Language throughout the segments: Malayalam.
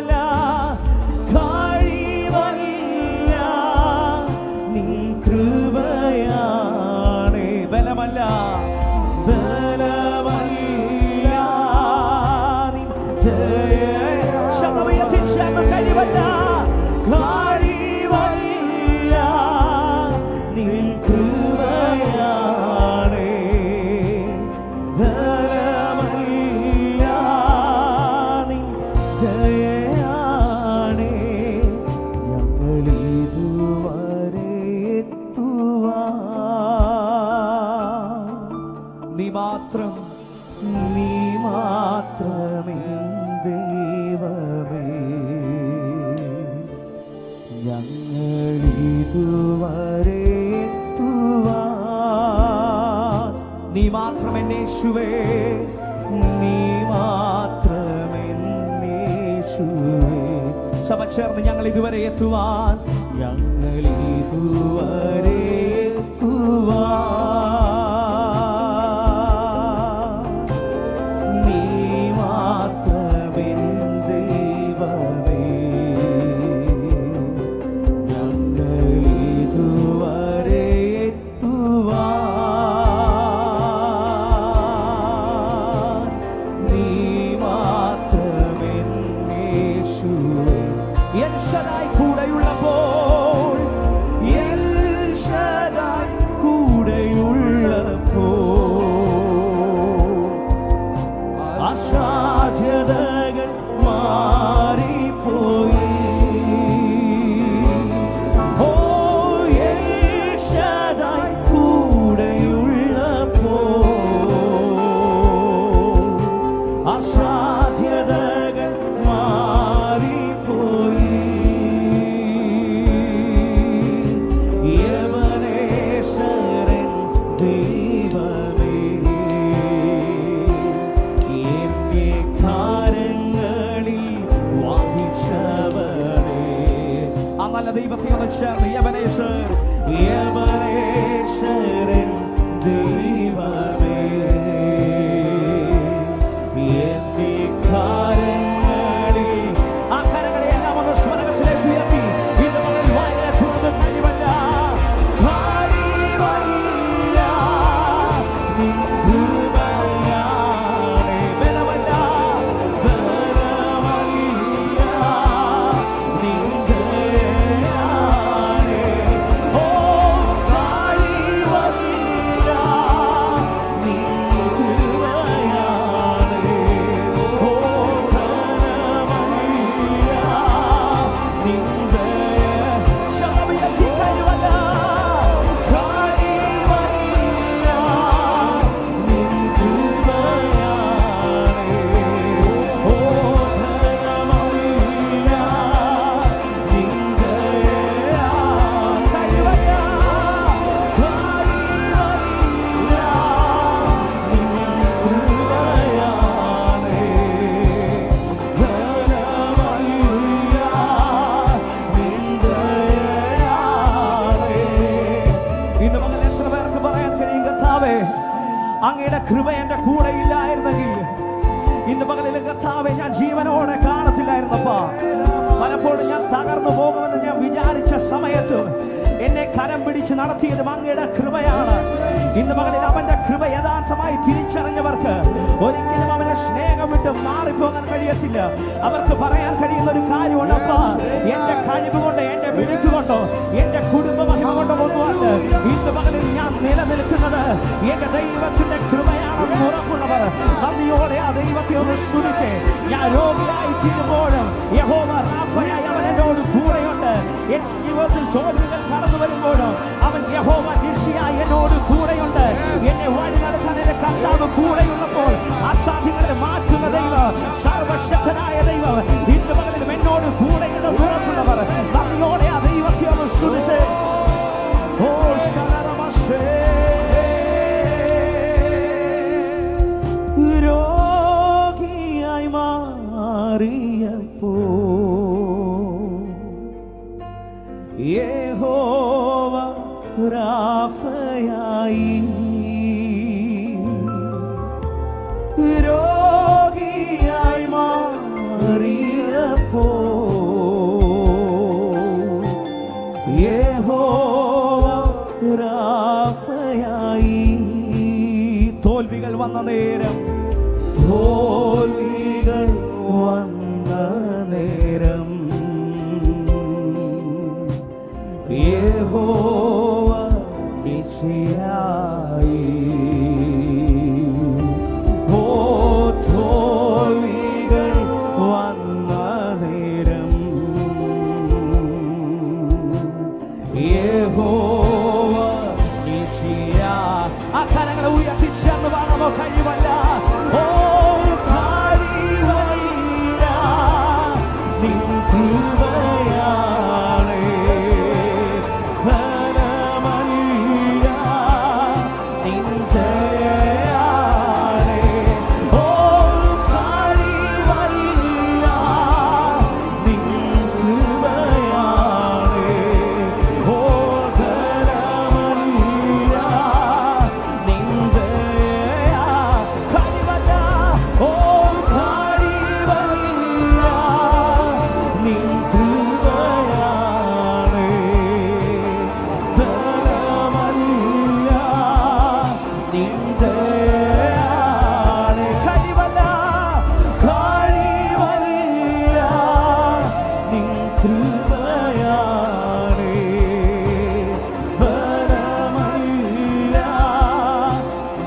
കഴിവല്ല, കഴിവല്ല, നിൻ കൃപയാണ്. ബലമല്ല, ബലമല്ല, നിൻ ദയ. ശതമയത്തിൽ ക്ഷേമം കഴിവല്ല, കഴിവല്ല, നിൻ കൃപയാണ്. ബലമല്ല, നിൻ ദയയാണ്. ഞങ്ങളിതുവരെ നീ മാത്രം, നീ മാത്രമേ ദൈവമേ. ഞങ്ങളിതുവരെ നീ മാത്രമെന്നേശുവേ, നീ മാത്രമെന്നേശുവേ. സഭ ചേർന്ന് ഞങ്ങൾ ഇതുവരെ എത്തുവാൻ, ഞങ്ങളിതുവരെ നീ മാത്രമെൻ ദൈവമേ. ഞങ്ങളിതുവരെ നീ മാത്രമെന്നേശുവേ. എൽ ശദായ് കൂടെയുള്ളപ്പോൾ, എൽ ശദായ് കൂടെയുള്ളപ്പോൾ അസാധ്യതകൾ മാറിപ്പോയി. ഓ എൽ ശദായ് കൂടെയുള്ളപ്പോൾ അസാധ്യതകൾ മാറിപ്പോയി. യവനേശ്വരൻ ദൈവമേ, എന്നെ കാര്യങ്ങളിൽ വഹിച്ചവനേ. ആ നല്ല ദൈവത്തെ ഒന്ന് ചേർന്ന് യവനേശ്വർ, യവനേശ്വരൻ ദൈവമേ, എന്നെ കാര്യങ്ങളിൽ. ആ കരങ്ങളെ എല്ലാം ഒന്ന് സ്വർഗ്ഗത്തിലേക്ക് ഉയർത്തി ഇന്ന് മകൾ വായന തുറന്ന് കഴിവല്ല, കഴിവല്ല, നിൻ കൃപയാണ്. ബലമല്ല, ബലമല്ല, നിൻ ദയയാണ്. ഓ കഴിവല്ല, നിൻ കൃപയാണ്. ഓ ബലമല്ല, നിൻ ദയ. ശതമയത്തിൽ കഴിവല്ല, കഴിവല്ല, നിൻ കൃപയാണ്. ഓ ബലമല്ല, നിൻ ദയ. കഴിവല്ല, കഴിവല്ല, നിൻ കൃപയാണ്. ബലമല്ല, നിൻ ദയയാണ്. ഇന്ന് മകൻ എത്ര പേർക്ക് പറയാൻ കഴിയും, കർത്താവേ അങ്ങയുടെ കൃപ എന്റെ കൂടെ ഇല്ലായിരുന്നെങ്കിൽ ഇന്ന് പകലിലും കർത്താവെ ഞാൻ ജീവനോടെ കാണത്തില്ലായിരുന്നപ്പാ. പലപ്പോഴും ഞാൻ തകർന്നു പോകുമെന്ന് ഞാൻ വിചാരിച്ച സമയത്ത് എന്നെ കരം പിടിച്ച് നടത്തിയതും അങ്ങയുടെ കൃപയാണ്. ഇന്ന് പകലിൽ അവന്റെ കൃപ യഥാർത്ഥമായി തിരിച്ചറിഞ്ഞവർക്ക് ഒരിക്കലും അവന്റെ സ്നേഹം വിട്ട് മാറിപ്പോകാൻ കഴിയത്തില്ല. അവർക്ക് പറയാൻ കഴിയുന്ന ഒരു കാര്യമുണ്ട്, അപ്പാ എന്റെ കഴിവ് കൊണ്ട്, എന്റെ മിടുക്കുകൊണ്ടോ, എന്റെ കുടുംബ മഹിമ കൊണ്ടോ ഒന്നുമല്ല ഇന്ന് പകലിൽ ഞാൻ നിലനിൽക്കുന്നത് എന്റെ ദൈവത്തിന്റെ കൃപയാണെന്ന് ഉറപ്പുള്ളവർ നന്ദിയോടെ ആ ദൈവത്തെ ഒന്ന് സ്തുതിച്ച്. ഞാൻ രോഗിയായി തീരുമ്പോഴും യഹോവ റാഫയായി അവൻ എന്നോട് കൂടെയുണ്ട്. എന്റെ ജീവിതത്തിൽ ചോദ്യങ്ങൾ കടന്നു വരുമ്പോഴും അവൻ യഹോവ നിശ്ചയായി എന്നോട് കൂടെയുണ്ട്. എന്നെ വഴി നടത്താൻ എന്റെ കർത്താവ് കൂടെയുള്ളപ്പോൾ അസാധ്യങ്ങളെ മാറ്റുന്ന ദൈവം, സർവശക്തനായ ദൈവം ഇന്ന് പകലിലും എന്നോട് കൂടെയുണ്ടെന്ന് ഉറപ്പുള്ളവർ നന്ദിയോടെ ആ ദൈവത്തെ ഒന്ന് സ്തുതിച്ച്. ഓ ശരണമശേ, രോഗിയായി മാറിയപ്പോ യഹോവ റാഫയായി, രോഗിയായി മാറിയപ്പോ നേരം, തോൽവികൾ വന്ന നേരം യഹോവ നിശ്ചയായി. ഓ തോൽവികൾ വന്ന നേരം യഹോവ നിശ്ചയാ. ആ കരങ്ങളെ ഉയർത്തിച്ചേർന്ന് പാടാമോ? കഴിവല്ല, ഓ കഴിവല്ല, നിൻ കൃപയാണ്. ഫലമല്ല, നിൻ ജയമാണ്. ഓ കഴിവല്ല, നിൻ കൃപയാണ്. ഓ ഫലമല്ല, നിൻ ജയ. കഴിവല്ല, ഓ കഴിവല്ല, നിൻ കൃപയാണ്. ഫലമല്ല, നിൻ ജയമാണ്. കഴിവല്ല, കഴിവല്ല, നിൻ കൃപയാണ്. ഫലമല്ല,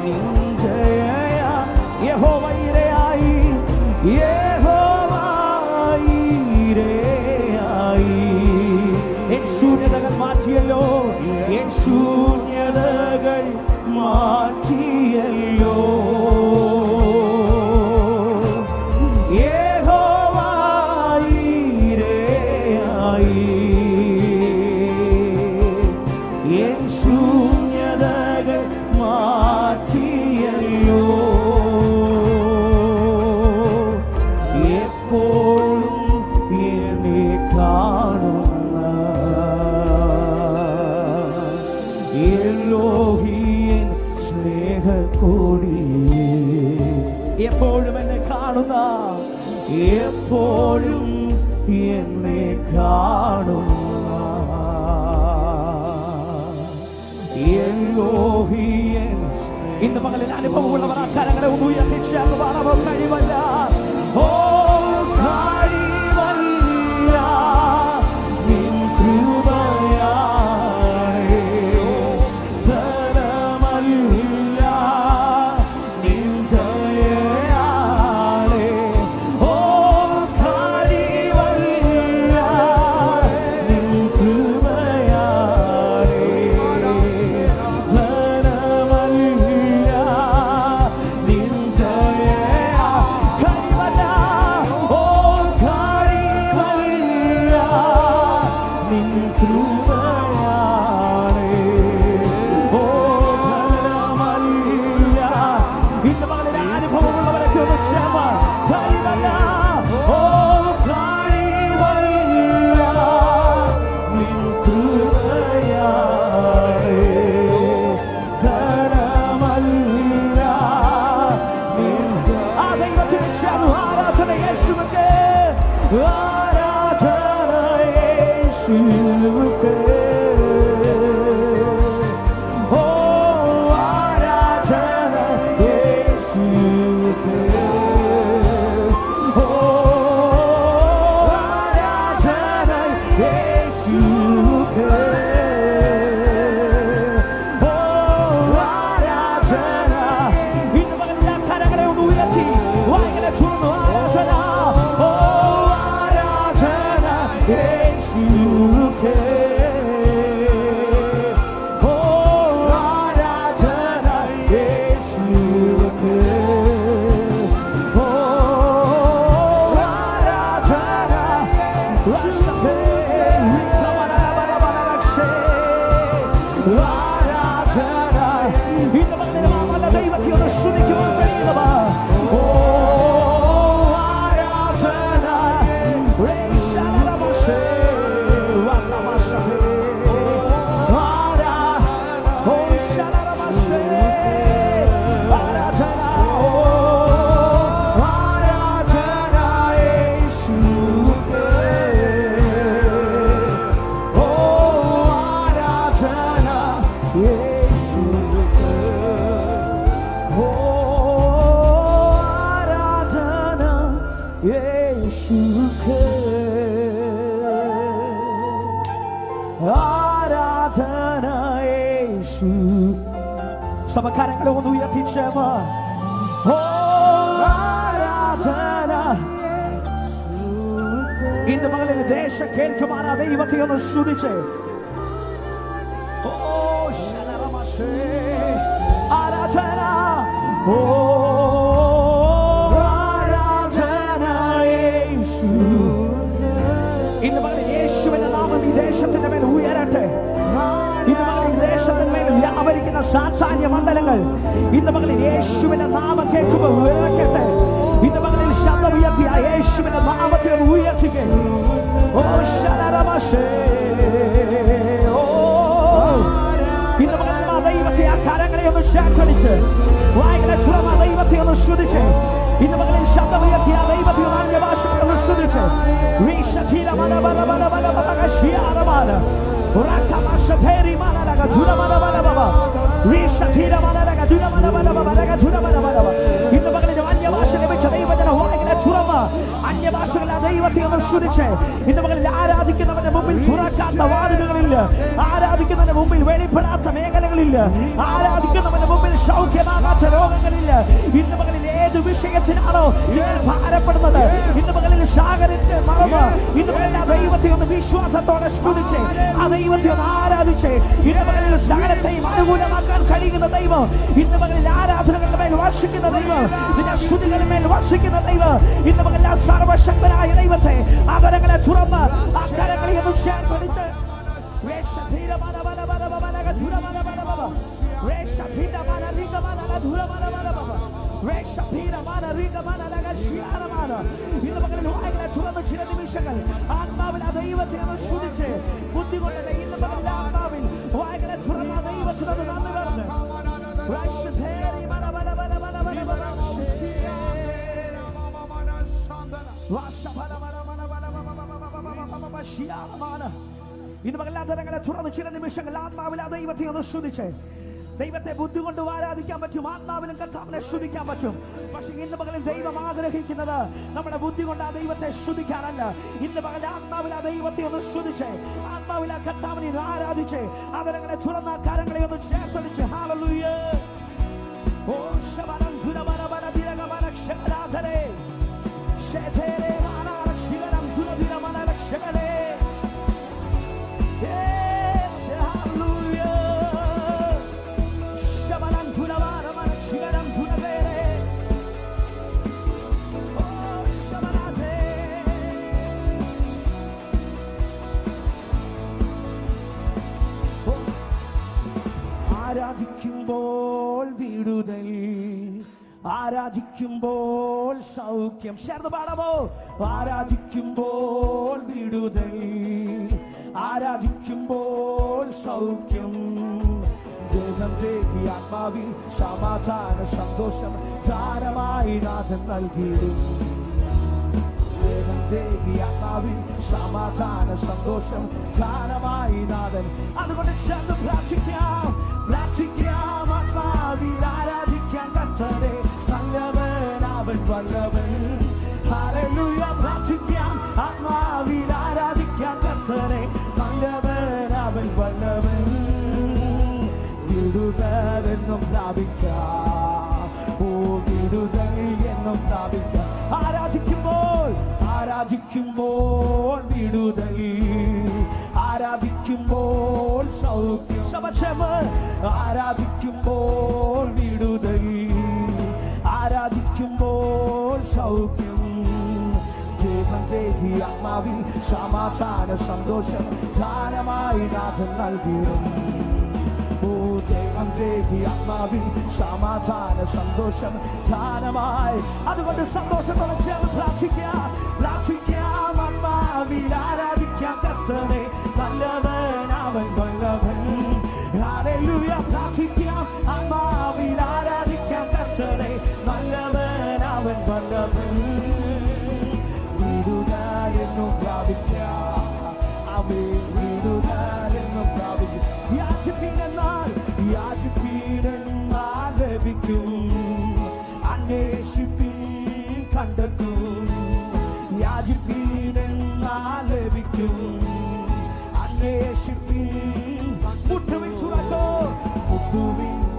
നിൻ ജയ. യഹോവ ഇരയായി, യഹോവ ഇരയായി. എൻ ശൂന്യതകൾ മാറ്റിയല്ലോ, എൻ ശൂന്യതകൾ മാറ്റിയല്ലോ. യഹോവ ഇരയായി, എൻ ശൂന്യതകൾ മാറ്റിയല്ലോ. എപ്പോഴും എന്നെ കാണുന്ന എലോഹിയൻ സ്നേഹക്കോടിയേ. എപ്പോഴും എന്നെ കാണുന്ന, എപ്പോഴും എന്നെ കാണുന്ന എലോഹിയൻ. ഇന്ന് പകലിൽ അനുഭവമുള്ളവർ ആ കരങ്ങളെ ഒന്ന് ഉയർത്തിച്ചേർന്ന് പാടാമോ? കഴിവല്ല, ഓ കഴിവല്ല, നിൻ കൃപയാണ്. ഫലമല്ല, നിൻ ജയമാണ്. ഓ കഴിവല്ല, നിൻ കൃപയാണ്. ഫലമല്ല, നിൻ ജയ. കഴിവല്ല, ഓ കഴിവല്ല, നിൻ കൃപയാണ്. ഓ ഫലമല്ല. ഇന്ന് പകലിൽ അനുഭവമുള്ളവരൊക്കെ ഒന്ന് ചേർന്ന് കഴിവല്ല, ഓ കഴിവല്ല, നിൻ കൃപയാണ്. ഫലമല്ല, നിൻ. ആ ദൈവത്തിന് ചേർന്ന് ആരാധന യേശുവിന്, ആരാധന യേശുവിന്. ഓ ആരാധന യേശുവിന്. ഓ ആരാധന യേശുവിന്. ഓ ആരാധന. ഇന്ന് പകലിൽ ആ കരങ്ങളെ ഒന്ന് ഉയർത്തി വായികളെ ചുരുന്നു. ആരാധന, ഓ ആരാധന യേശുവിന്. യേശുക്ക് ആരാധന യേശു. സമകാരങ്ങളെ ഒന്ന് ഉയർത്തിച്ചേമ ആരാധന. ഇന്ന് മകളിൽ ദേശം കേൾക്കുമാറാ ദൈവത്തെ ഒന്ന് സ്തുതിച്ച് ആരാധന. ഓ ആരാധന യേശു. ഇന്ന് മകളിൽ യേശുവിന്റെ നാമം ഈ ദേശത്തിന്റെ മേൽ ഉയരട്ടെ. ഇന്ന് മകളിൽ ദേശത്തിന്റെ മേൽ വ്യാപരിക്കുന്ന സാധാന്യ മണ്ഡലങ്ങൾ ഇന്ന് മകളിൽ യേശുവിന്റെ നാമം കേൾക്കുമ്പോൾ ഉയരട്ടെ. ഇന്ന് മകളിൽ ശബ്ദം ഉയർത്തി ആ യേശുവിന്റെ നാമത്തെ ഉയർത്തിക്കേ. ഓ ശരണമശേ. ഇന്ന് മകളിൽ ദൈവത്തെ ആ കരങ്ങളെ ഒന്ന് ചേർത്തടിച്ച് വായികളെ തുറന്ന ദൈവത്തെ ഒന്ന് സ്തുതിച്ച് ഇന്ന് മകളിൽ ശബ്ദം ഉയർത്തി ആ ദൈവത്തെ ഒന്ന് അന്യഭാഷകളെ ഒന്ന് സ്തുതിച്ച് ഇന്ന് മകളിൽ അന്യഭാഷ ലഭിച്ച ദൈവജന വായികളെ തുറന്ന് അന്യഭാഷകളെ ദൈവത്തെ ഒന്ന് സ്തുതിച്ച് ഇന്ന് മകളിൽ ആരാധിക്കുന്നവന്റെ മുമ്പിൽ തുറക്കാത്ത വാതിലുകളില്ല. ആരാധിക്കുന്നവന്റെ മുമ്പിൽ വെളിപ്പെടാത്ത മേഖലകളില്ല. ആരാധിക്കുന്നവന്റെ മുമ്പിൽ സൗഖ്യമാകാത്ത രോഗങ്ങളില്ല. ഇന്ന് മകളിൽ ഏത് വിഷയത്തിനാണോ നിങ്ങൾ ഭാരപ്പെടുന്നത് ഇന്ന് മകളിൽ സാഗരിച്ച് മറന്ന് ഇന്ന് മകളിൽ ആ ദൈവത്തെ ഒന്ന് വിശ്വാസത്തോടെ സ്തുതിച്ച് ആ ദൈവത്തെ ഒന്ന് ആരാധിച്ച് ഇന്ന് മകളിൽ സകലത്തെയും അനുകൂലമാക്കാൻ കഴിയുന്ന ദൈവം ഇന്ന് മകളിൽ ആരാധനകളുടെ മേൽ വർഷിക്കുന്ന ദൈവം നിന്റെ സ്തുതികളുടെ മേൽ വർഷിക്കുന്ന ദൈവം ഇന്ന് മകളിൽ ആ സർവശക്തനായ ദൈവത്തെ ആദരങ്ങളെ തുറന്ന് ആ കരങ്ങളെ ഒന്ന് ചേർത്ത് ചില നിമിഷങ്ങൾ ആത്മാവിൽ ആ ദൈവത്തെ സ്തുതിച്ച് ബുദ്ധി കൊണ്ടല്ല ഇന്ന് മകളിൽ ആത്മാവിൽ വായകളെ തുറന്ന ദൈവത്തിനത് നന്ദി പറഞ്ഞു. ഇന്ന് മകളാധരങ്ങളെ തുറന്ന് ചില നിമിഷങ്ങൾ ആത്മാവിൽ ആ ദൈവത്തെ ഒന്ന് സ്തുതിച്ച് ദൈവത്തെ ബുദ്ധി കൊണ്ട് ആരാധിക്കാൻ പറ്റും. ആത്മാവിലും കർത്താവിനെ സ്തുതിക്കാൻ പറ്റും. പക്ഷെ ഇന്ന് മകളിൽ ദൈവം ആഗ്രഹിക്കുന്നത് നമ്മുടെ ബുദ്ധി കൊണ്ട് ആ ദൈവത്തെ സ്തുതിക്കാനല്ല. ഇന്ന് മകളിൽ ആത്മാവിൽ ആ ദൈവത്തെ ഒന്ന് സ്തുതിച്ച് ആത്മാവിൽ ആ കർത്താവിനെ ആരാധിച്ച് ആദരങ്ങളെ തുറന്ന കരങ്ങളെ ഒന്ന് ചേർത്തടിച്ച് ഹല്ലേലൂയ. ഓ ശബനം ദുരബരബര ദിരഗമന ക്ഷരാധരേ ശേതേരേ മാനരക്ഷരം ദുരദിരമന രക്ഷകരേ. ആരാധിക്കുമ്പോൾ വിടുതൽ, ആരാധിക്കുമ്പോൾ സൗഖ്യം. ചേർന്ന് പാടാമോ? ആരാധിക്കുമ്പോൾ വിടുതൽ, ആരാധിക്കുമ്പോൾ സൗഖ്യം. ആത്മാവിൽ സമാധാന സന്തോഷം ധാരമായി നാഥൻ നൽകിയിടും. ആത്മാവിൽ സമാധാന സന്തോഷം ധാരമായി നാഥൻ. അതുകൊണ്ട് ചേർന്ന് പ്രാർത്ഥിക്കാം, പ്രാർത്ഥിക്കാം. ആത്മാവിൽ ആരാധിക്കാൻ കർത്താവേ നല്ലവൻ, അവൻ വല്ലവൻ. ഹല്ലേലൂയ. പ്രാർത്ഥിക്കാം. ആത്മാവിൽ ആരാധിക്കാൻ കർത്താവേ നല്ലവൻ, അവൻ വല്ലവൻ. വിടുതൽ എന്നും പ്രാപിക്കാം. ഓ വിടുതൽ എന്നും പ്രാപിക്കാം. ആരാധിക്കുമ്പോൾ, ആരാധിക്കുമ്പോൾ വിടുതൽ, ആരാധിക്കുമ്പോൾ സൗഖ്യം. സമക്ഷമം. ആരാധിക്കുമ്പോൾ വിടുതൽ, ആരാധിക്കുമ്പോൾ സൗഖ്യം. ദേവി ആത്മാവിൽ സമാധാന സന്തോഷം ധാരമായി നാഥൻ നൽകിയിടും. ദേവി ആത്മാവിൽ സമാധാന സന്തോഷം ധാരമായി. അതുകൊണ്ട് സന്തോഷത്തോടെ ചേർന്ന് പ്രാർത്ഥിക്കാം, പ്രാർത്ഥിക്കാം. ആത്മാവിൽ ആരാധിക്കാം കർത്താവേ നല്ലവൻ, അവൻ വല്ലവൻ. ഹല്ലേലൂയ. പ്രാർത്ഥിക്കാം. ആത്മാവിൽ ആരാധിക്കാം കർത്താവേ നല്ലവൻ, അവൻ വല്ലവൻ. വിടുതൽ എന്നും പ്രാപിക്കാം, അവൻ വിടുതൽ എന്നും പ്രാപിക്കും. യാചിപ്പിനെന്നാൽ ലഭിക്കും, അന്വേഷിപ്പിൻ കണ്ടെത്തും. യാചിപ്പീനെന്നാൽ ലഭിക്കും, അന്വേഷിപ്പീൻ മുട്ടുവിൻ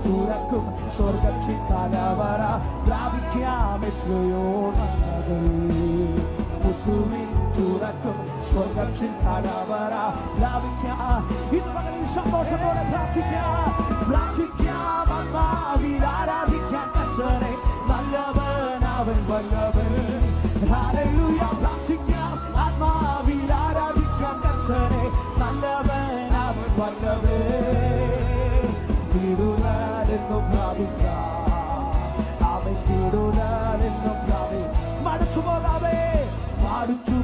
തുറക്കും, സ്വർഗത്തിൽ കലവറ പ്രാപിക്കാം എത്രയോ നല്ലത്. മുട്ടുവിൻ തുറക്കും, സ്വർഗത്തിൽ കലവറ പ്രാപിക്കാം. ഇന്ന് സന്തോഷത്തോടെ പ്രാർത്ഥിക്കാം, ആത്മാവിൽ ആരാധിക്കാൻ കർത്താവേ, നല്ലവൻ അവൻ വല്ലവൻ. ഹല്ലേലൂയ. പ്രാർത്ഥിക്കാം, ആത്മാവിൽ ആരാധിക്കാൻ കർത്താവേ, നല്ലവൻ അവൻ വല്ലവൻ. വിടുതലെന്നും പ്രാപിക്കാം, അവൻ വിടുതലെന്നും പ്രാപിക്കാം. മടുത്തു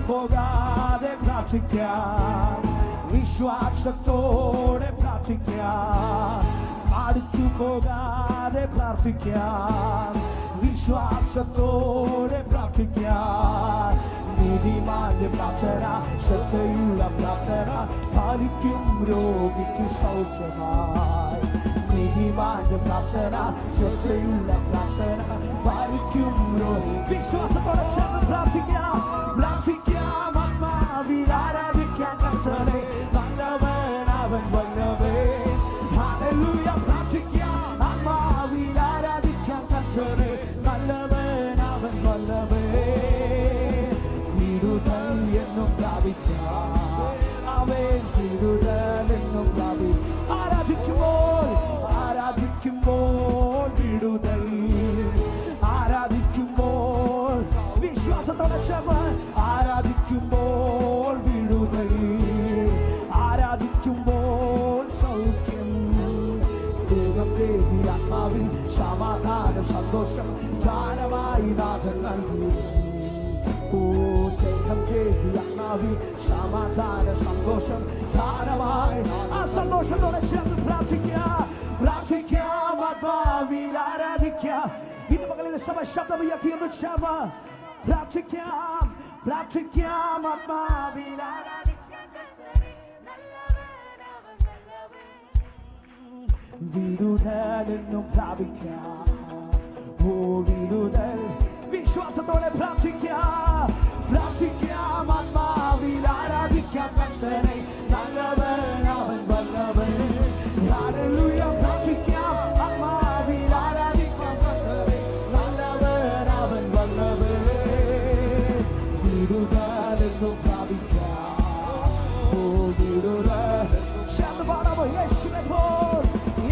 പോകാതെ പ്രാർത്ഥിക്കാം, വിശ്വാസത്തോടെ പ്രാർത്ഥിക്കാം. മടുത്തു പോകാതെ പ്രാർത്ഥിക്കാം, വിശ്വാസത്തോടെ പ്രാർത്ഥിക്കാം. നീതിമാന്റെ പ്രാർത്ഥന, ശ്രദ്ധയുള്ള പ്രാർത്ഥന, പാലിക്കും രോഗിക്ക് സൗഖ്യമായി. നീതിമാന്റെ പ്രാർത്ഥന, ശ്രദ്ധയുള്ള പ്രാർത്ഥന, പാലിക്കും രോഗി. വിശ്വാസത്തോടെ ചേർന്ന് പ്രാർത്ഥിക്കാം, ആത്മാവിൽ ആരാധിക്കാൻ കർത്താവേ, നല്ലവൻ അവൻ വല്ലവൻ. ഹല്ലേലൂയ. പ്രാർത്ഥിക്കാം, ആത്മാവിൽ ആരാധിക്കാൻ കർത്താവേ, നല്ലവൻ അവൻ വല്ലവൻ. വിടുതൽ എന്നും പ്രാപിക്കാം, അവൻ വിടുതൽ എന്നും പ്രാപിക്കാം. ആരാധിക്കുമ്പോൾ വിടുതൽ, ആരാധിക്കുമ്പോൾ വിശ്വാസത്തോടെ ചേർന്ന് ആരാധിക്കുമ്പോൾ വിടുതൽ, ആരാധിക്കുമ്പോൾ സൗഖ്യം. ദൈവം ദേവി ആത്മാവിൽ സമാധാന സന്തോഷം ദാനമായി നാഥൻ നൽകി. ദൈവം ദേവി ആത്മാവിൽ സമാധാന സന്തോഷം ദാനമായി. ആ സന്തോഷത്തോടെ ചേർന്ന് പ്രാർത്ഥിക്കാം, ആത്മാവിൽ ആരാധിക്കാം. ഇന്ന് പകലിൽ സഭ ശബ്ദം ഉയർത്തിയെന്ന് ചേർന്ന് പ്രാർത്ഥിക്കാം, ആത്മാവിൽ ആരാധിക്കാം. വിടുതലെന്നും പ്രാപിക്കാം, ഓ വിടുതൽ. വിശ്വാസത്തോടെ പ്രാർത്ഥിക്കാം, ആത്മാവിൽ ആരാധിക്കാം കർത്താവേ, നല്ലവൻ അവൻ വല്ലവൻ. ഹല്ലേലൂയ. പ്രാർത്ഥിക്കാം, ആത്മാവിൽ ആരാധിക്കാം കർത്താവേ, നല്ലവൻ അവൻ വല്ലവൻ. വിടുതലെന്നും പ്രാപിക്കാം, ഓ വിടുതൽ. ചേർന്ന് പാടാമോ?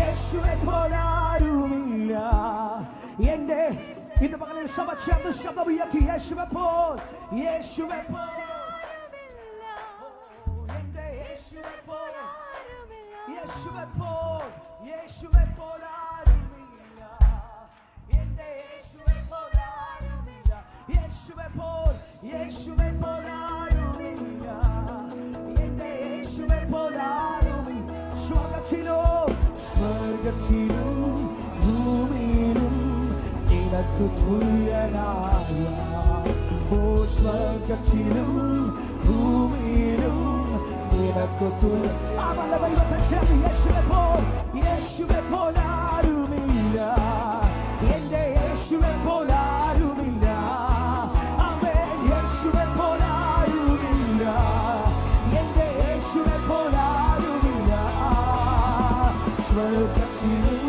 യേശുവെ പോൽ ആരുമില്ല എന്റെ. ഇന്ന് പകലിൽ സഭ ചേർന്ന് ശബ്ദം ഉയർത്തി, യേശുവെ പോൽ എന്റെ യേശുവെ പോൽ ആരുമില്ല, എന്റെ യേശുവെ പോൽ ആരുമില്ല. യേശുവെ പോൽ ആരുമില്ല, എന്റെ യേശുവെ പോൽ ആരുമില്ല. സ്വർഗത്തിലും ഭൂമിയിലും നിനക്ക് തുല്യനായ, ഓ സ്വർഗത്തിലും ഭൂമിയിലും നിനക്ക് തുല്യ. ആ നല്ല ദൈവത്തെ ചേർന്ന് യേശുവെ പോൽ ആരുമില്ല, എന്റെ യേശുവെ പോൽ ആരുമില്ല. ആമേൻ. യേശുവെ പോൽ ആരുമില്ല, എന്റെ യേശുവെ പോൽ ആരുമില്ല. സ്വർഗത്തിലും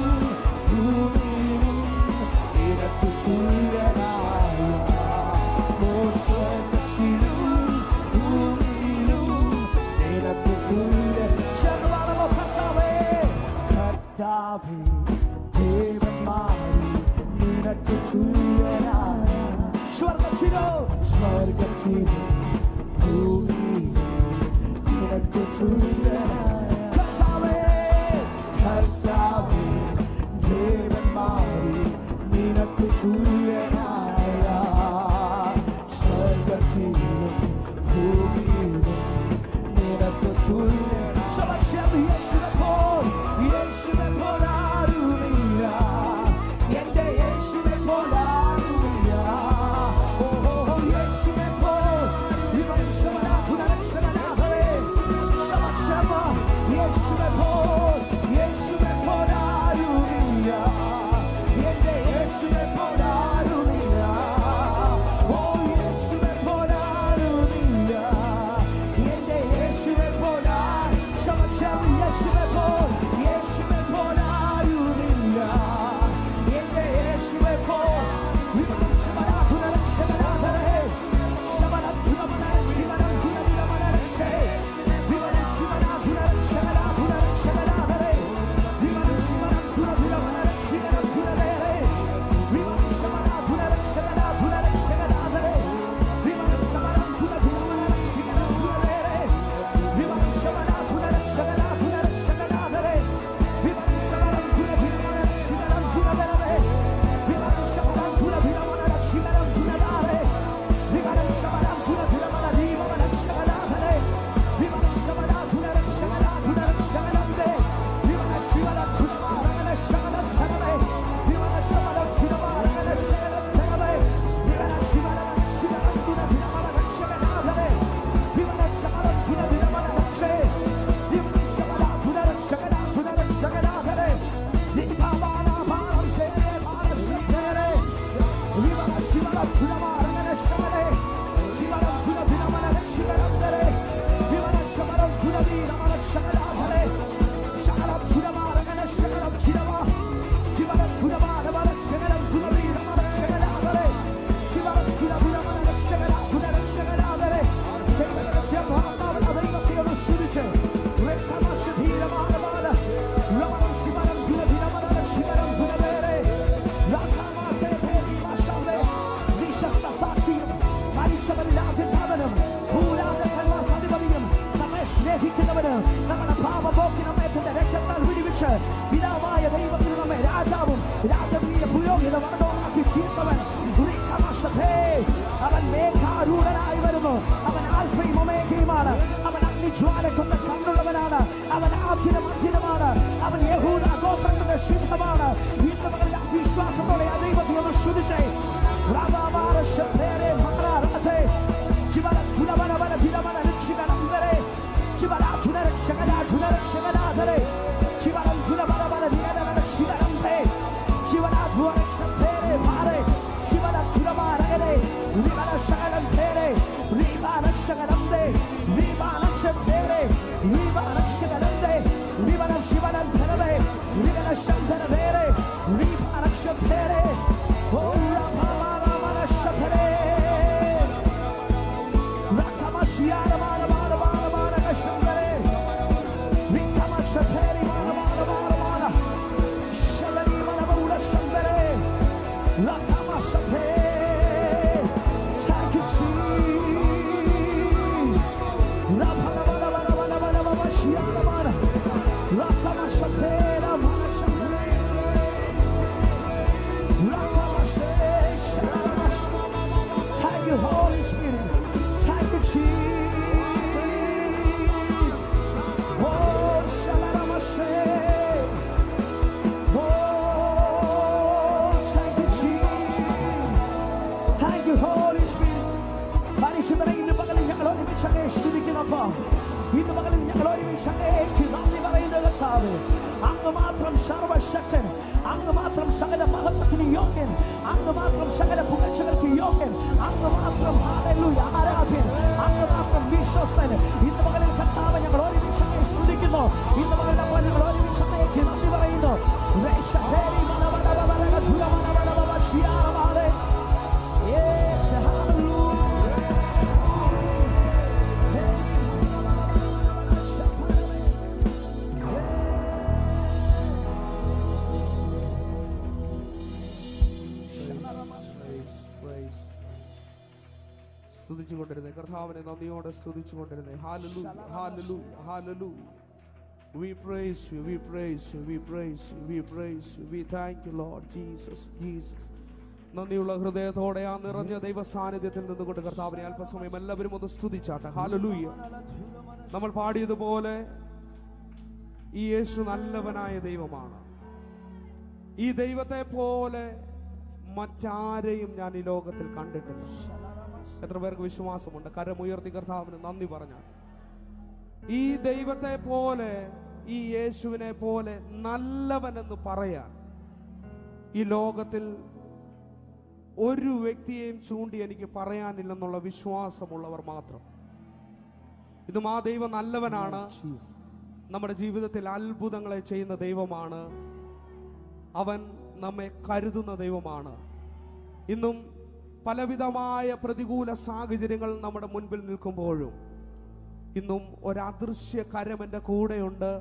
ഭൂമിയിലും നിനക്ക് തുല്യനായ, ഓ സ്വർഗത്തിലും ഭൂമിയിലും നിനക്ക് തുല്യ. ശരണമോ കർത്താവേ, ദേവന്മാരിൽ നിനക്ക് തുല്യനായ. സ്വർഗത്തിലും ഭൂമിയിലും നിനക്ക് തുല്യനായ കർത്താവേ, ദേവന്മാരിൽ നിനക്ക് തുല്യനായ. സ്വർഗത്തിലും ഭൂമിയിലും നിനക്ക് തുല്യ. യേശുവെ പോൽ ആരുമില്ല, എന്റെ യേശുവെ പോൽ ആരുമില്ല. ഓ യേശുവെ പോൽ യേശുവെ പോൽ ആരുമില്ല, എന്റെ യേശുവെ പോൽ ആരുമില്ല. ഓ യേശുവെ പോൽ ആരുമില്ല. നിയമിച്ച് പിതാവായ ദൈവത്തിന് നമ്മെ രാജാവും രാജകീയ പുരോഹിത വർഗവുമാക്കി തീർത്തവൻ. അവൻ മേഘാരൂഢനായി വരുന്നു. അവൻ ആൽഫയും ഒമേഗയുമാണ്. അവൻ അഗ്നിജ്വാല കൊണ്ട് കണ്ണുള്ളവനാണ്. അവൻ ആദ്യനും അന്ത്യനുമാണ്. അവൻ യഹൂദ ഗോത്രങ്ങളുടെ സിംഹമാണ്. വിശ്വാസത്തോടെ ആ ദൈവത്തെ ഒന്ന് സ്തുതിച്ചേ. ഇന്ന് മകളിൽ ഞങ്ങൾ ഒരുമിച്ച് നന്ദി പറയുന്ന കർത്താവേ, അങ്ങ് മാത്രം സർവശക്തൻ, അങ്ങ് മാത്രം സകല മഹത്വത്തിന് യോഗ്യൻ, അങ്ങ് മാത്രം സകല പുകഴ്ചകൾക്ക് യോഗ്യൻ, അങ്ങ് മാത്രം ഹല്ലേലൂയ ആരാധ്യൻ, അങ്ങ് മാത്രം വിശ്വസ്തൻ. ഇന്ന് മകളിൽ കർത്താവ് ഞങ്ങൾ ഒരുമിച്ച് സ്തുതിക്കുന്നു. ഇന്ന് മകളുടെ പോലെ ഞങ്ങൾ ഒരുമിച്ച് നന്ദി പറയുന്നു. സ്തുതിച്ചുകൊണ്ടിരുന്നേ, കർത്താവിനെ നന്ദിയോടെ സ്തുതിച്ചുകൊണ്ടിരുന്നേ. Hallelujah, hallelujah, hallelujah. We praise you, we praise you, we praise you, we praise you, we thank you Lord Jesus, Jesus. നന്ദിയുള്ള ഹൃദയത്തോടെ ആ നിറഞ്ഞ ദൈവ സാന്നിധ്യത്തിൽ നിന്നുകൊണ്ട് കർത്താവിനെ അല്പസമയം എല്ലാവരും ഒന്ന് സ്തുതിച്ചാട്ടെ. ഹല്ലേലൂയ. നമ്മൾ പാടിയതുപോലെ ഈ യേശു നല്ലവനായ ദൈവമാണ്. ഈ ദൈവത്തെ പോലെ മറ്റാരെയും ഞാൻ ഈ ലോകത്തിൽ കണ്ടിട്ടില്ല. എത്ര പേർക്ക് വിശ്വാസമുണ്ട്? കരമുയർത്തി കർത്താവിന് നന്ദി പറഞ്ഞാൽ. ഈ ദൈവത്തെ പോലെ, ഈ യേശുവിനെ പോലെ നല്ലവനെന്ന് പറയാൻ ഈ ലോകത്തിൽ ഒരു വ്യക്തിയെയും ചൂണ്ടി എനിക്ക് പറയാനില്ലെന്നുള്ള വിശ്വാസമുള്ളവർ മാത്രം. ഇതും ആ ദൈവം നല്ലവനാണ്. നമ്മുടെ ജീവിതത്തിൽ അത്ഭുതങ്ങളെ ചെയ്യുന്ന ദൈവമാണ്. അവൻ നമ്മെ കരുതുന്ന ദൈവമാണ്. ഇന്നും പലവിധമായ പ്രതികൂല സാഹചര്യങ്ങൾ നമ്മുടെ മുൻപിൽ നിൽക്കുമ്പോഴും ഇന്നും ഒരദൃശ്യ കരം എൻ്റെ കൂടെയുണ്ട്.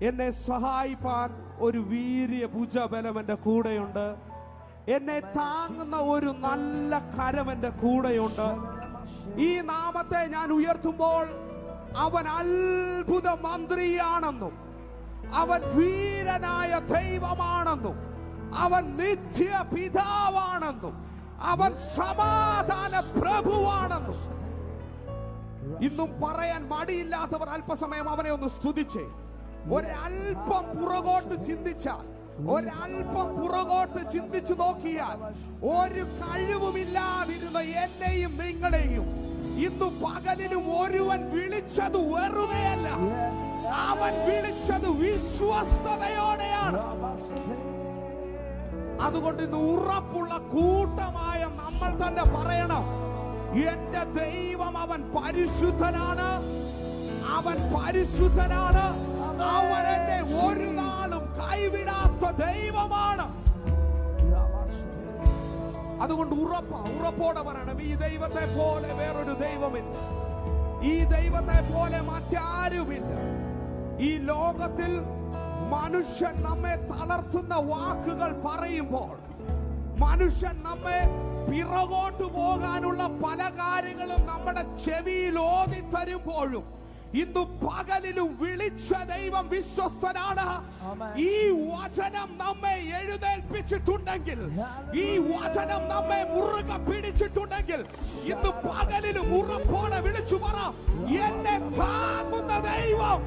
എന്നെ സഹായിപ്പാൻ ഒരു വീര്യ ഭുജബലം എൻ്റെ കൂടെയുണ്ട്. എന്നെ താങ്ങുന്ന ഒരു നല്ല കരം എൻ്റെ കൂടെയുണ്ട്. ഈ നാമത്തെ ഞാൻ ഉയർത്തുമ്പോൾ അവൻ അത്ഭുത മന്ത്രിയാണെന്നും അവൻ വീരനായ ദൈവമാണെന്നും അവൻ നിത്യ പിതാവാണെന്നും അവൻ സമാധാന പ്രഭുവാണെന്നും ഇന്നും പറയാൻ മടിയില്ലാത്തവർ അല്പസമയം അവനെ ഒന്ന് സ്തുതിച്ചേ. ഒരൽപ്പം പുറകോട്ട് ചിന്തിച്ചാൽ, ഒരൽപ്പം പുറകോട്ട് ചിന്തിച്ചു നോക്കിയാൽ, ഒരു കഴിവുമില്ലാതിരുന്ന എന്നെയും നിങ്ങളെയും ഇന്നു പകലിലും ഒരുവൻ വിളിച്ചത് വെറുതെയല്ല. അവൻ വിളിച്ചത് വിശ്വസ്തയോടെയാണ്. അതുകൊണ്ട് ഇന്ന് ഉറപ്പുള്ള കൂട്ടമായ നമ്മൾ തന്നെ പറയണം, എന്റെ ദൈവം അവൻ പരിശുദ്ധനാണ്, അവൻ പരിശുദ്ധനാണ്, അവൻ എന്നെ ഒരു നാളും കൈവിടാത്ത ദൈവമാണ്. അതുകൊണ്ട് ഉറപ്പോടെ പറയണം, ഈ ദൈവത്തെ പോലെ വേറൊരു ദൈവമില്ല, ഈ ദൈവത്തെ പോലെ മറ്റാരുമില്ല. ഈ ലോകത്തിൽ മനുഷ്യൻ നമ്മെ തളർത്തുന്ന വാക്കുകൾ പറയുമ്പോൾ, മനുഷ്യൻ നമ്മെ പിറകോട്ട് പോകാനുള്ള പല കാര്യങ്ങളും നമ്മുടെ ചെവിയിൽ ഓതി തരുമ്പോഴും ഇന്നും പകലിലും വിളിച്ച ദൈവം വിശ്വസ്തനാണ്. ഈ വചനം നമ്മെ എഴുന്നേൽപ്പിച്ചിട്ടുണ്ടെങ്കിൽ, ഈ വചനം നമ്മെ മുറുകെ പിടിച്ചിട്ടുണ്ടെങ്കിൽ, ഇന്ന് പകലിലും ഉറപ്പോടെ വിളിച്ചു പറ, എന്നെ താങ്ങുന്ന ദൈവം,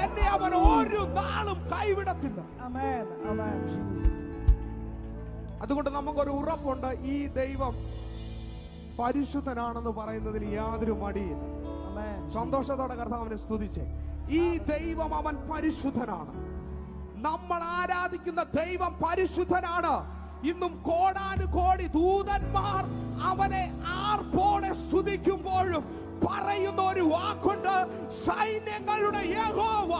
എന്നെ അവൻ ഒരു നാളും കൈവിടത്തില്ല. അതുകൊണ്ട് നമുക്കൊരു ഉറപ്പുണ്ട്, ഈ ദൈവം പരിശുദ്ധനാണെന്ന് പറയുന്നതിൽ യാതൊരു മടിയില്ല. സന്തോഷത്തോടെ കർത്താവിനെ സ്തുതിച്ചേ. ഈ ദൈവം അവൻ പരിശുദ്ധനാണ്. നമ്മൾ ആരാധിക്കുന്ന ദൈവം പരിശുദ്ധനാണ്. ഇന്നും കോടാനുകോടി ദൂതന്മാർ അവനെ ആർപ്പോടെ സ്തുതിക്കുമ്പോഴും പറയുന്ന ഒരു വാക്കുണ്ട്, സൈന്യങ്ങളുടെ യഹോവ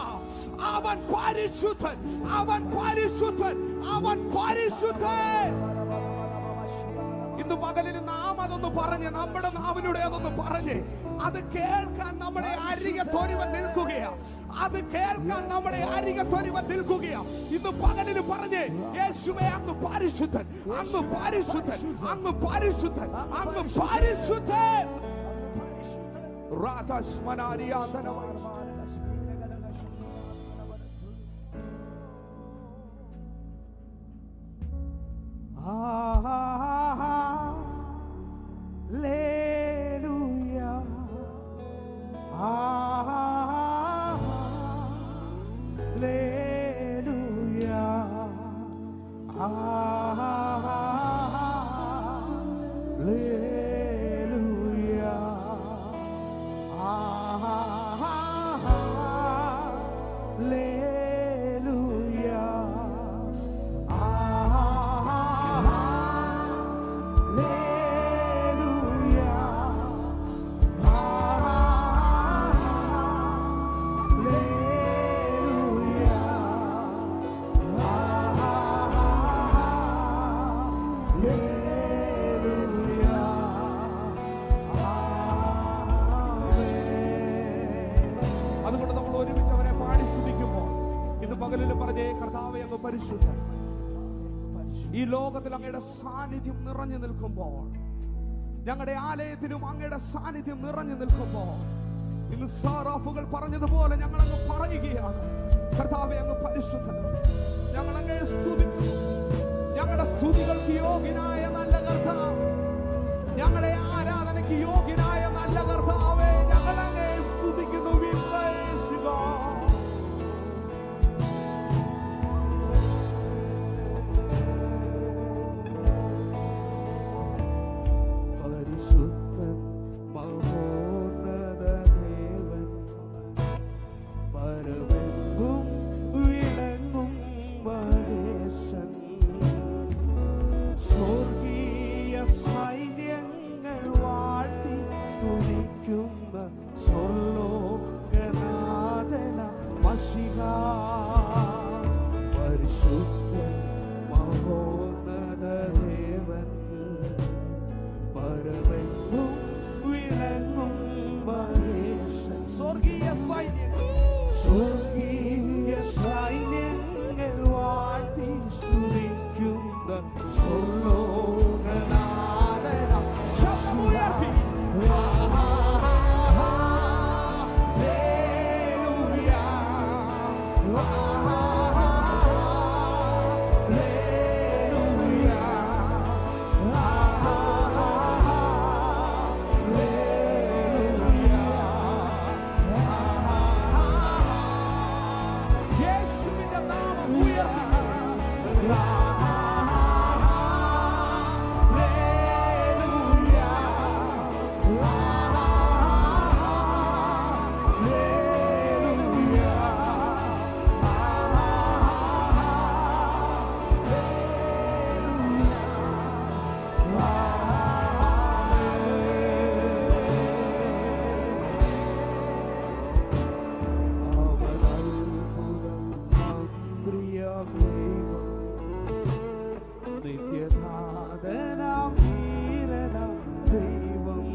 അവൻ പരിശുദ്ധൻ, അവൻ പരിശുദ്ധൻ, അവൻ പരിശുദ്ധൻ. ഇന്ന് പകലിൽ നാം അതൊന്ന് പറഞ്ഞ്, നമ്മുടെ നാവിലൂടെ അതൊന്ന് പറഞ്ഞ്, അത് കേൾക്കാൻ നമ്മുടെ അരികത്തൊരുവൻ നിൽക്കുകയാ, അത് കേൾക്കാൻ നമ്മുടെ അരികത്തൊരുവൻ നിൽക്കുകയാ. ഇന്ന് പകലിൽ പറഞ്ഞ്, യേശുവേ അങ്ങ് പരിശുദ്ധൻ, അങ്ങ് പരിശുദ്ധൻ, അങ്ങ് പരിശുദ്ധൻ, അങ്ങ് പരിശുദ്ധൻ. അതുകൊണ്ട് നമ്മൾ ഒരുമിച്ച് അവനെ പാടി സ്തുതിക്കുമ്പോൾ ഇന്ന് പകലിൽ പറഞ്ഞേ, കർത്താവേ അങ്ങ് പരിശുദ്ധൻ. ഈ ലോകത്തിൽ അങ്ങയുടെ സാന്നിധ്യം നിറഞ്ഞു നിൽക്കുമ്പോൾ, ഞങ്ങളുടെ ആലയത്തിലും അങ്ങയുടെ സാന്നിധ്യം നിറഞ്ഞു നിൽക്കുമ്പോൾ, ഇന്ന് സാറാഫുകൾ പറഞ്ഞതുപോലെ ഞങ്ങൾ അങ്ങ് പറയുകയാണ്, കർത്താവേ അങ്ങ് പരിശുദ്ധൻ. ഞങ്ങൾ അങ്ങയെ സ്തുതിക്കുന്നു. ഞങ്ങളുടെ സ്തുതികൾക്ക് യോഗ്യനായ നല്ല കർത്താവ്, ഞങ്ങളുടെ ആരാധനയ്ക്ക് യോഗ്യനായ നല്ല കർത്താവേ, ഞങ്ങൾ അങ്ങയെ സ്തുതിക്കുന്നു. പരിശുദ്ധൻ മഹോന്നത ദേവൻ, പരമെങ്ങും വിളങ്ങും മഹേശൻ, സ്വർഗീയ സൈന്യങ്ങൾ വാഴ്ത്തി സ്തുതിക്കുന്ന സ്വർലോകനാഥന മശിഹാ. പരിശുദ്ധൻ മഹോന്നത ദേവൻ, പരമെങ്ങും വിളങ്ങും മഹേശൻ, സ്വർഗീയ സൈന്യങ്ങൾ വാഴ്ത്തി സ്തുതിക്കുന്ന സ്വർലോകനാഥന ശബ്ദമുയർത്തി നിത്യനാഥനാം വീരനാം ദൈവം,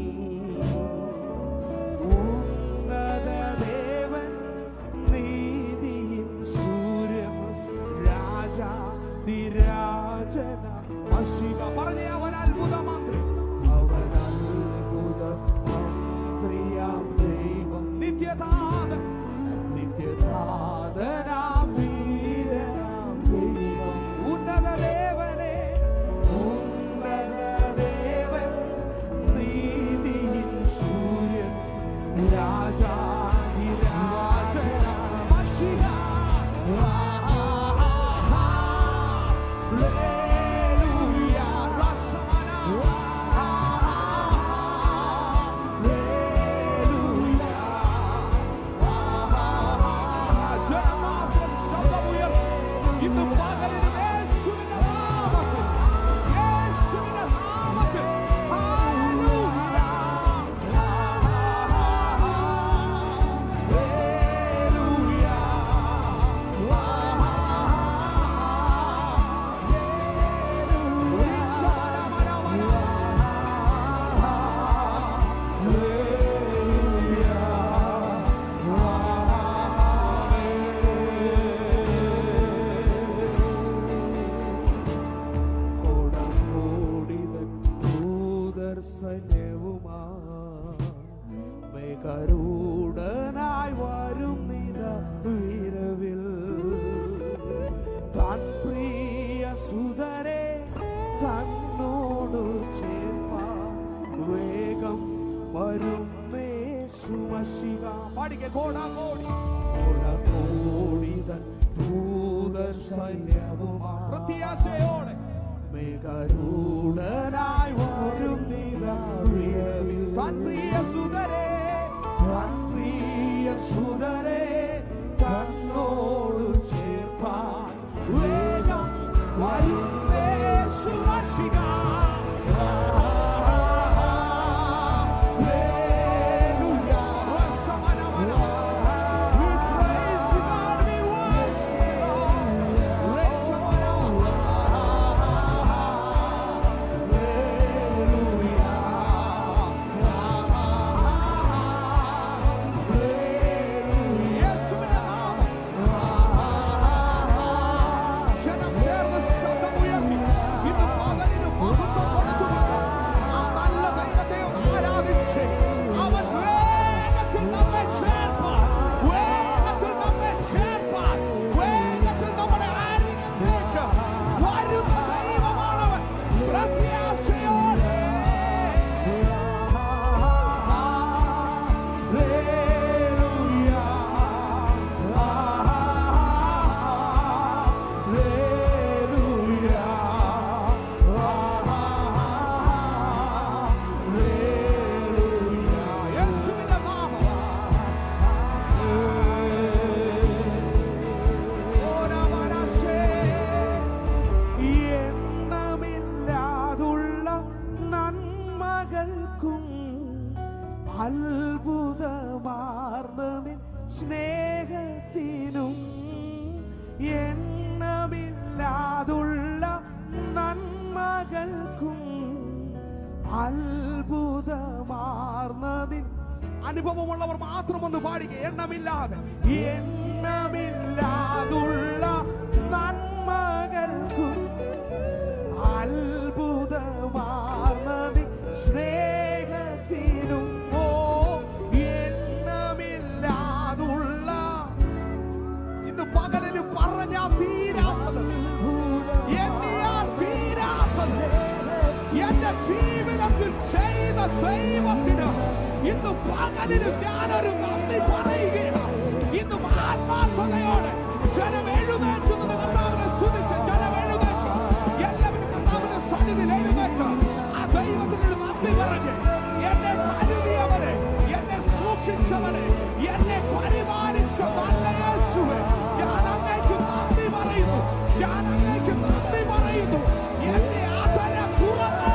മേഘരൂഢനായി വരുന്നിത വിരവിൽ താൻ പ്രിയ സുതരെ തന്നോടു ചേർപ്പാൻ വേഗം വരുമേ സുമശിക. പാടിക്കെ കോടാകോടി കോടാകോടിതൻ ദൂതർ സൈന്യവുമാ പ്രത്യാശയോടെ മേഘരൂഢനായി വരുന്നിത വിരവിൽ താൻ പ്രിയ സുതരെ തന്നോടു ചേർപ്പാൻ വേഗം വരുമേ സുമശിക. അത്ഭുതമാർന്ന സ്നേഹത്തിനും എണ്ണമില്ലാതുള്ള നന്മകൾക്കും അത്ഭുതമാർന്നതിൻ അനുഭവമുള്ളവർ മാത്രം ഒന്ന് പാടിക്കുക. എണ്ണമില്ലാതെ എണ്ണമില്ലാതുള്ള നന്മകൾക്കും അത്ഭുതമാർന്നതിൻ സ്നേഹത്തിനും എണ്ണമില്ലാതുള്ള ഇന്ന് പകലിൽ പറഞ്ഞാൽ തീരാത്തത്, എണ്ണിയാൽ തീരാത്തത് എന്റെ ജീവിതത്തിൽ ചെയ്ത ദൈവത്തിന് ഇന്ന് പകലിൽ ഞാനൊരു നന്ദി പറയുകയാണ്. ഇന്ന് ആത്മാർത്ഥതയോടെ ജനം എഴുന്നേറ്റുന്നത് കർത്താവിനെ സ്തുതിച്ച് ജനം എഴുന്നേറ്റ് എല്ലാവരും കർത്താവിന്റെ സന്നിധിയിൽ എഴുന്നേറ്റ് ആ ദൈവത്തിനൊരു നന്ദി പറഞ്ഞ് എന്നെ കരുതിയവനെ, എന്നെ സൂക്ഷിച്ചവനെ, എന്നെ പരിപാലിച്ച നല്ല യേശുവേ, ഞാൻ അങ്ങേക്ക് നന്ദി പറയുന്നു, ഞാൻ അങ്ങേക്ക് നന്ദി പറയുന്നു. എന്നെ ആദരം തുറന്ന്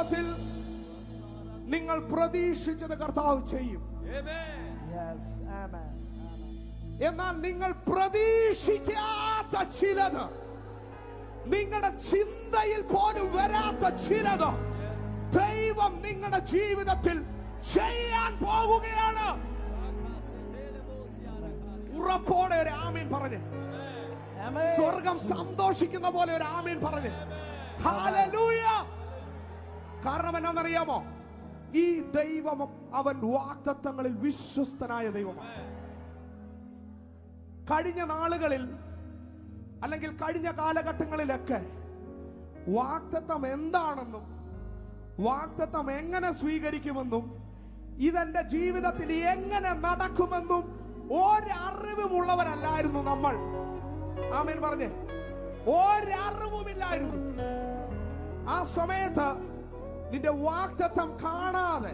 ജീവിതത്തിൽ നിങ്ങൾ പ്രതീക്ഷിച്ചത് കർത്താവ് ചെയ്യും. Yes, amen. എന്നാൽ നിങ്ങൾ പ്രതീക്ഷിക്കാത്ത ചിലത്, നിങ്ങളുടെ ചിന്തയിൽ പോലും വരാത്ത ചിലത് ദൈവം നിങ്ങളുടെ ജീവിതത്തിൽ ചെയ്യാൻ പോകുകയാണ്. ഉറപ്പോടെ ഒരു ആമീൻ പറഞ്ഞ്, സ്വർഗം സന്തോഷിക്കുന്ന പോലെ ഒരു ആമീൻ പറഞ്ഞ് ഹല്ലേലൂയ. കാരണം എന്നാണെന്നറിയാമോ? ഈ ദൈവം അവൻ വാഗ്ദത്തങ്ങളിൽ വിശ്വസ്തനായ ദൈവമാണ്. കഴിഞ്ഞ നാളുകളിൽ അല്ലെങ്കിൽ കഴിഞ്ഞ കാലഘട്ടങ്ങളിലൊക്കെ വാഗ്ദത്തം എന്താണെന്നും വാഗ്ദത്തം എങ്ങനെ സ്വീകരിക്കുമെന്നും ഇതെന്റെ ജീവിതത്തിൽ എങ്ങനെ നടക്കുമെന്നും ഒരറിവുമുള്ളവരല്ലായിരുന്നു നമ്മൾ. ആമേൻ പറഞ്ഞേ. ഒരറിവുമില്ലായിരുന്നു. ആ സമയത്ത് നിന്റെ വാഗ്ദത്തം കാണാതെ,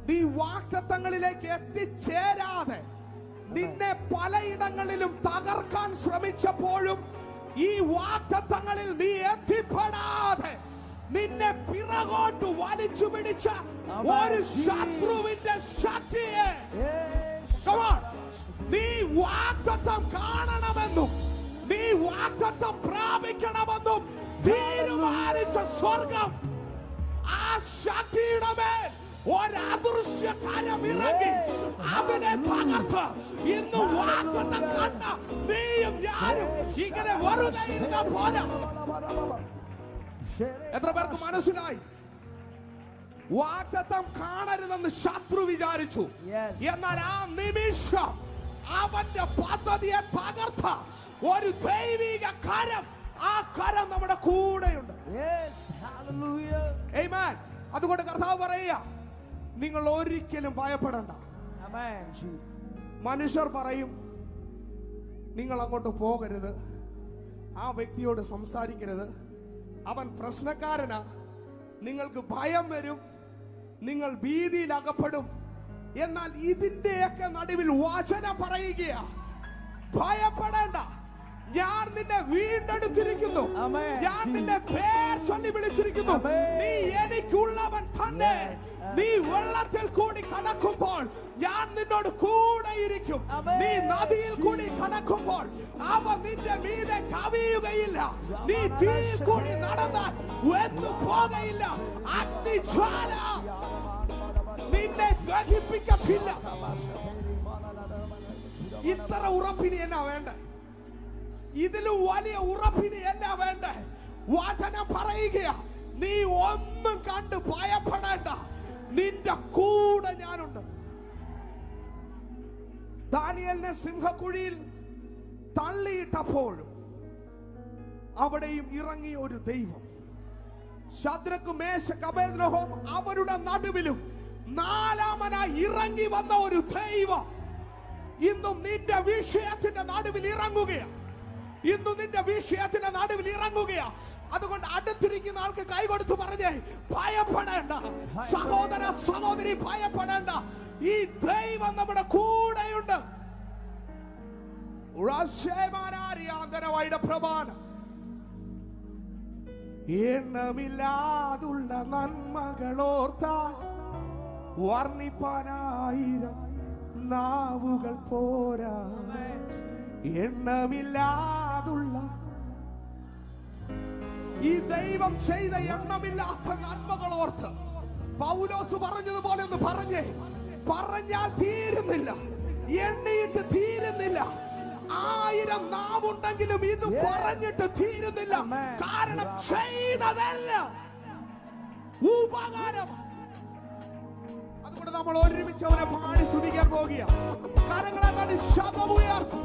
നീ വാഗ്ദത്തങ്ങളിലേക്ക് എത്തിച്ചേരാതെ, നിന്നെ പലയിടങ്ങളിലും തകർക്കാൻ ശ്രമിച്ചപ്പോഴും ഈ വാഗ്ദത്തങ്ങളിൽ നീ എത്തിപ്പെടാതെ നിന്നെ പിറകോട്ട് വലിച്ചു പിടിച്ച ഒരു ശത്രുവിന്റെ ശക്തിയെ നീ വാഗ്ദത്തം കാണണമെന്നും നീ വാഗ്ദത്തം പ്രാപിക്കണമെന്നും തീരുമാനിച്ച സ്വർഗം ആ ശക്തിയുടെ മേൽ ഒരദൃശ്യ കരം ഇറങ്ങി അതിനെ തകർത്ത് ഇന്ന് വാഗ്ദത്തം കണ്ട നീയും ഞാനും ഇങ്ങനെ വെറുതെ ഇരുന്ന പോരാ. എത്ര പേർക്ക് മനസ്സിലായി? വാഗ്ദത്തം കാണരുതെന്ന് ശത്രു വിചാരിച്ചു. എന്നാൽ ആ നിമിഷം അവന്റെ പദ്ധതിയെ തകർത്ത ഒരു ദൈവിക കരം, ആ കരം നമ്മുടെ കൂടെയുണ്ട്. ആമേൻ. അതുകൊണ്ട് കർത്താവ് പറയുക, നിങ്ങൾ ഒരിക്കലും ഭയപ്പെടണ്ട. മനുഷ്യർ പറയും നിങ്ങൾ അങ്ങോട്ട് പോകരുത്, ആ വ്യക്തിയോട് സംസാരിക്കരുത്, അവൻ പ്രശ്നക്കാരനാ, നിങ്ങൾക്ക് ഭയം വരും, നിങ്ങൾ ഭീതിയിൽ അകപ്പെടും. എന്നാൽ ഇതിന്റെയൊക്കെ നടുവിൽ വചനം പറയുകയാ, ഭയപ്പെടേണ്ട, ഞാൻ നിന്നെ വീണ്ടെടുത്തിരിക്കുന്നു, ഞാൻ നിന്നെ പേർ ചൊല്ലി വിളിച്ചിരിക്കുന്നു, നീ എനിക്കുള്ളവൻ തന്നെ. നീ വെള്ളത്തിൽ കൂടി കടക്കുമ്പോൾ ഞാൻ നിന്നോട് കൂടെ ഇരിക്കും, നീ നദിയിൽ കൂടി കടക്കുമ്പോൾ അവ നിന്റെ മീതെ കവിയുകയില്ല, നീ തീയിൽ കൂടി നടന്നാൽ വെന്തു പോകയില്ല, അഗ്നിജ്വാല നിന്നെ ദഹിപ്പിക്കത്തില്ല. ഇത്ര ഉറപ്പിന് എന്നാ വേണ്ടേ? ഇതിലും വലിയ ഉറപ്പിന് എന്നാ വേണ്ടേ? വചനം പറയുകയാ, നീ ഒന്നും കണ്ട് ഭയപ്പെടേണ്ട, നിന്റെ കൂടെ ഞാനുണ്ട്. ദാനിയേലിനെ സിംഹക്കുഴിയിൽ തള്ളിയിട്ടപ്പോഴും അവിടെയും ഇറങ്ങിയ ഒരു ദൈവം, ശദ്രക്ക് മേശക്ക് അബേദ്നെഗോ അവരുടെ നടുവിലും നാലാമനായി ഇറങ്ങി വന്ന ഒരു ദൈവം ഇന്നും നിന്റെ വിഷയത്തിന്റെ നടുവിൽ ഇറങ്ങുകയാണ്. ഇന്നും നിന്റെ വിഷയത്തിന്റെ നടുവിൽ ഇറങ്ങുകയാ. അതുകൊണ്ട് അടുത്തിരിക്കുന്ന ആൾക്ക് കൈകൊടുത്ത് പറഞ്ഞേ, ഭയപ്പെടേണ്ട സഹോദര സഹോദരി, ഭയപ്പെടേണ്ട, ഈ ദൈവം നമ്മുടെ കൂടെയുണ്ട്. എണ്ണമില്ലാതുള്ള നന്മകളോർത്താൽ വർണ്ണിപ്പാനായിരം നാവുകൾ പോരാ. എണ്ണമില്ലാതുള്ള ഈ ദൈവം ചെയ്ത എണ്ണമില്ലാത്ത നന്മകൾ ഓർത്ത് പൗലോസ് പറഞ്ഞതുപോലെ ഒന്ന് പറഞ്ഞാൽ തീരുന്നില്ല, എണ്ണിയിട്ട് തീരുന്നില്ല. 1000 നാവുണ്ടെങ്കിലും ഇത് പറഞ്ഞിട്ട് തീരുന്നില്ല. കാരണം ചെയ്തതല്ല ഉപകാരം. അതുകൊണ്ട് നമ്മൾ ഒരുമിച്ച് അവനെ പാടി സ്തുതിക്കാൻ പോകുക. കരങ്ങളെ തട്ടി ശബ്ദമുയർത്തും.